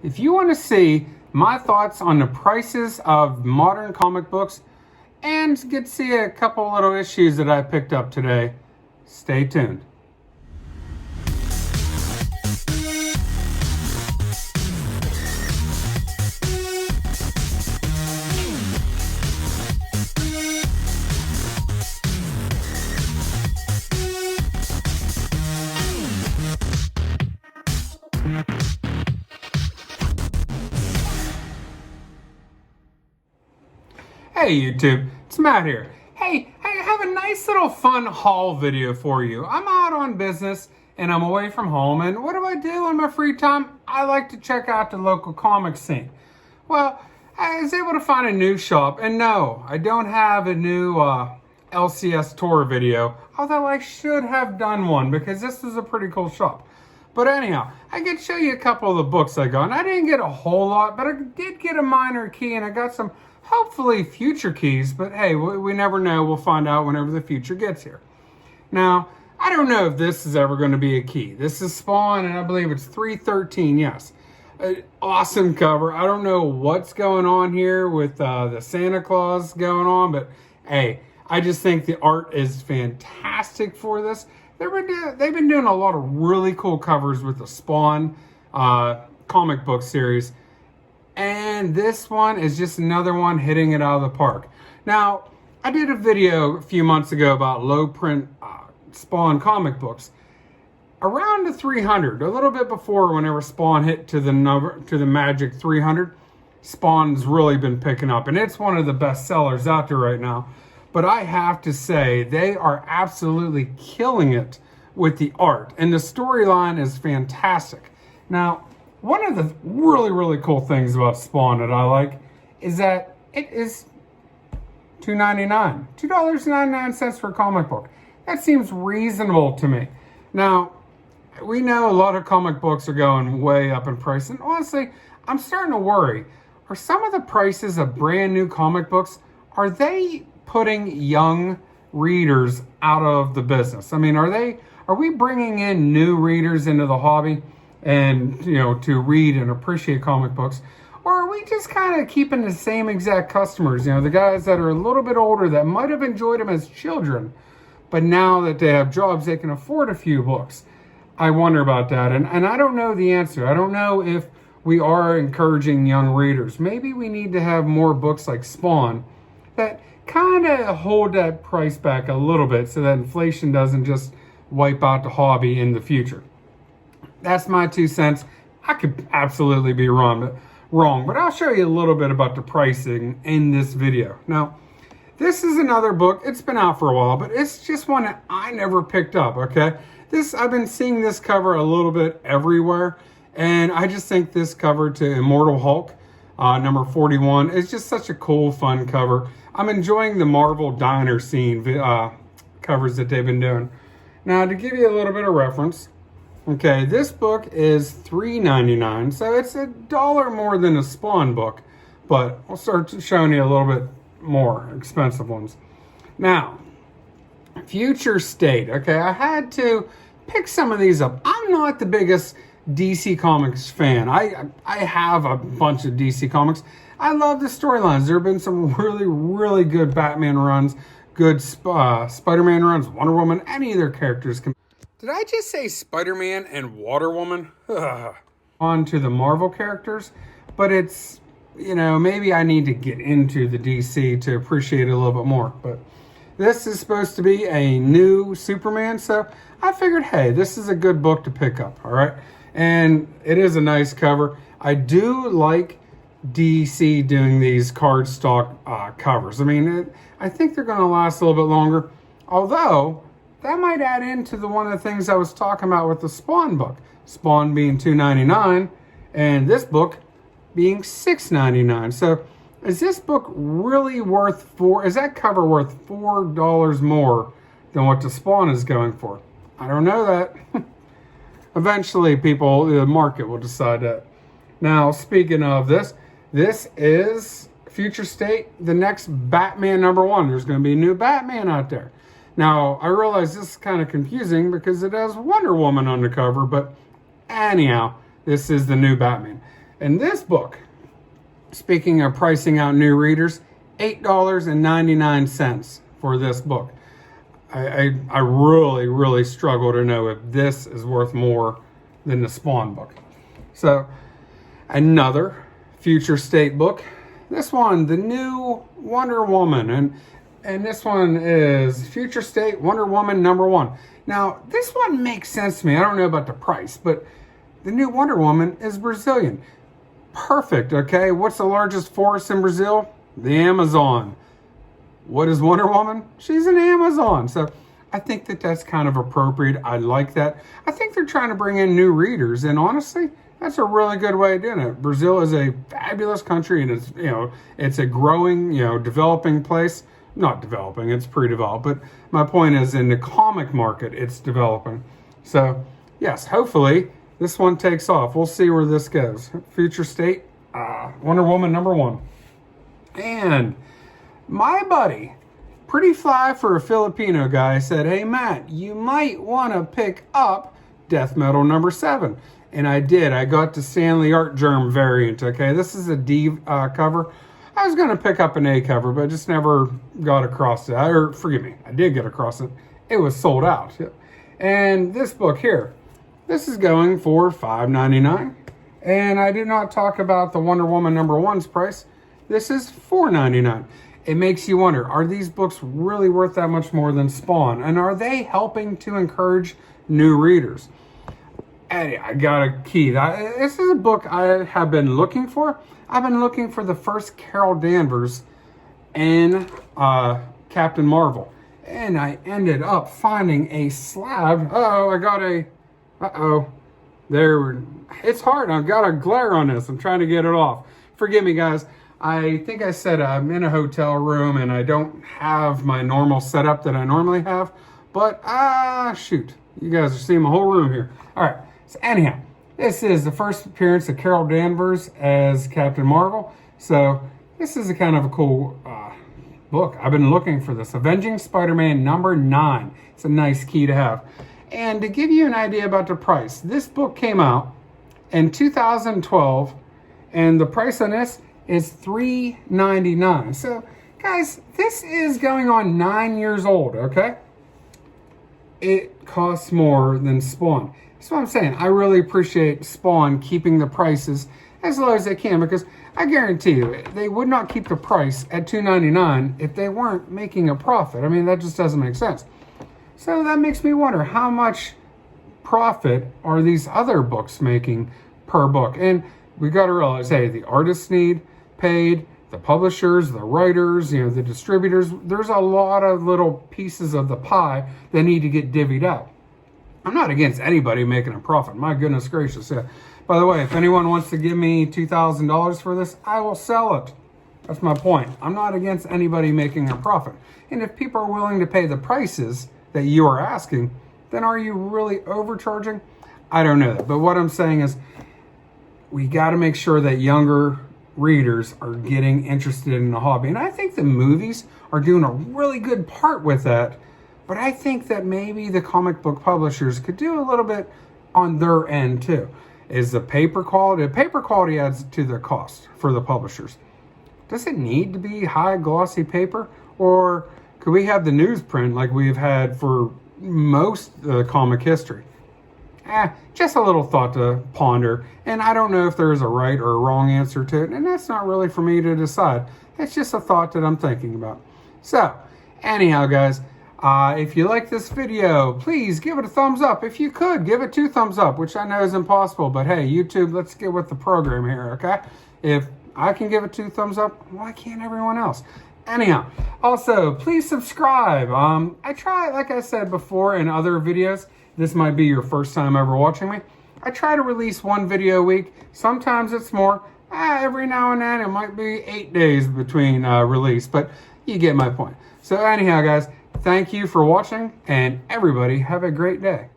If you want to see my thoughts on the prices of modern comic books and get to see a couple little issues that I picked up today, stay tuned. Hey YouTube, it's Matt here. Hey, I have a nice little fun haul video for you. I'm out on business and I'm away from home, and what do in my free time? I like to check out the local comic scene. Well, I was able to find a new shop, and no, I don't have a new LCS tour video, although I should have done one because this is a pretty cool shop. But anyhow, I can show you a couple of the books I got, and I didn't get a whole lot, but I did get a minor key, and I got some hopefully future keys, but hey, we never know. We'll find out whenever the future gets here. Now, I don't know if this is ever going to be a key. This is Spawn, and I believe it's 313, yes. Awesome cover. I don't know what's going on here with the Santa Claus going on, but hey, I just think the art is fantastic for this. They've been doing a lot of really cool covers with the Spawn comic book series. And this one is just another one hitting it out of the park. Now, I did a video a few months ago about low print Spawn comic books. Around the 300, a little bit before whenever Spawn hit to the magic 300, Spawn's really been picking up. And it's one of the best sellers out there right now. But I have to say, they are absolutely killing it with the art. And the storyline is fantastic. Now, one of the really cool things about Spawn that I like is that it is $2.99. $2.99 for a comic book. That seems reasonable to me. Now, we know a lot of comic books are going way up in price, and honestly, I'm starting to worry. Are some of the prices of brand new comic books, are they putting young readers out of the business? I mean, are we bringing in new readers into the hobby and, to read and appreciate comic books? Or are we just kind of keeping the same exact customers, the guys that are a little bit older that might have enjoyed them as children, but now that they have jobs, they can afford a few books? I wonder about that, and I don't know the answer. I don't know if we are encouraging young readers. Maybe we need to have more books like Spawn that kind of hold that price back a little bit so that inflation doesn't just wipe out the hobby in the future. That's my 2 cents. I could absolutely be wrong, but I'll show you a little bit about the pricing in this video. Now, this is another book. It's been out for a while, but it's just one that I never picked up, okay? I've been seeing this cover a little bit everywhere, and I just think this cover to Immortal Hulk, number 41, is just such a cool, fun cover. I'm enjoying the Marvel diner scene covers that they've been doing. Now, to give you a little bit of reference, okay, this book is $3.99, so it's $1 more than a Spawn book, but I'll start showing you a little bit more expensive ones. Now, Future State, okay, I had to pick some of these up. I'm not the biggest DC Comics fan. I have a bunch of DC Comics. I love the storylines. There have been some really good Batman runs, good Spider-Man runs, Wonder Woman, any of their characters can. Did I just say Spider-Man and Wonder Woman? On to the Marvel characters, but it's, maybe I need to get into the DC to appreciate it a little bit more. But this is supposed to be a new Superman, so I figured, hey, this is a good book to pick up, all right? And it is a nice cover. I do like DC doing these cardstock covers. I mean, I think they're going to last a little bit longer, although that might add into one of the things I was talking about with the Spawn book. Spawn being $2.99 and this book being $6.99. So is this book really is that cover worth $4 more than what the Spawn is going for? I don't know that. Eventually, the market will decide that. Now, speaking of this is Future State, the next Batman #1. There's going to be a new Batman out there. Now, I realize this is kind of confusing because it has Wonder Woman on the cover, but anyhow, this is the new Batman. And this book, speaking of pricing out new readers, $8.99 for this book. I really, really struggle to know if this is worth more than the Spawn book. So, another future state book. This one, the new Wonder Woman, and this one is Future State Wonder Woman #1. Now, this one makes sense to me. I don't know about the price, but the new Wonder Woman is Brazilian. Perfect, okay? What's the largest forest in Brazil? The Amazon. What is Wonder Woman? She's an Amazon. So I think that that's kind of appropriate. I like that. I think they're trying to bring in new readers, and honestly, that's a really good way of doing it. Brazil is a fabulous country, and it's, it's a growing, developing place. Not developing, it's pre-developed, but my point is in the comic market, it's developing. So, yes, hopefully this one takes off. We'll see where this goes. Future State, Wonder Woman #1. And my buddy, pretty fly for a Filipino guy, said, hey, Matt, you might want to pick up Death Metal #7. And I did. I got the Stanley Art Germ variant, okay? This is a D cover. I was going to pick up an A cover, but I just never got across it. Or, forgive me, I did get across it. It was sold out. And this book here, this is going for $5.99. And I did not talk about the Wonder Woman #1's price. This is $4.99. It makes you wonder, are these books really worth that much more than Spawn? And are they helping to encourage new readers? Hey, I got a key. This is a book I have been looking for. I've been looking for the first Carol Danvers in Captain Marvel. And I ended up finding a slab. It's hard. I've got a glare on this. I'm trying to get it off. Forgive me, guys. I think I said I'm in a hotel room and I don't have my normal setup that I normally have. But, shoot. You guys are seeing my whole room here. All right. So anyhow, this is the first appearance of Carol Danvers as Captain Marvel. So this is a kind of a cool book. I've been looking for this. Avenging Spider-Man #9. It's a nice key to have. And to give you an idea about the price, this book came out in 2012, and the price on this is $3.99. So, guys, this is going on 9 years old, okay? It costs more than Spawn. That's what I'm saying. I really appreciate Spawn keeping the prices as low as they can, because I guarantee you, they would not keep the price at $2.99 if they weren't making a profit. I mean, that just doesn't make sense. So that makes me wonder, how much profit are these other books making per book? And we got to realize, hey, the artists need paid, the publishers, the writers, the distributors. There's a lot of little pieces of the pie that need to get divvied out. I'm not against anybody making a profit. My goodness gracious. Yeah. By the way, if anyone wants to give me $2,000 for this, I will sell it. That's my point. I'm not against anybody making a profit. And if people are willing to pay the prices that you are asking, then are you really overcharging? I don't know that. But what I'm saying is, we got to make sure that younger readers are getting interested in the hobby. And I think the movies are doing a really good part with that. But I think that maybe the comic book publishers could do a little bit on their end too. Is the paper quality? The paper quality adds to the cost for the publishers. Does it need to be high glossy paper? Or could we have the newsprint like we've had for most comic history? Just a little thought to ponder. And I don't know if there's a right or a wrong answer to it. And that's not really for me to decide. It's just a thought that I'm thinking about. So, anyhow, guys, if you like this video, please give it a thumbs up. If you could, give it 2 thumbs up, which I know is impossible. But hey, YouTube, let's get with the program here, okay? If I can give it 2 thumbs up, why can't everyone else? Anyhow, also, please subscribe. I try, like I said before in other videos, this might be your first time ever watching me. I try to release 1 video a week. Sometimes it's more. Every now and then, it might be 8 days between release, but you get my point. So anyhow, guys, thank you for watching, and everybody have a great day.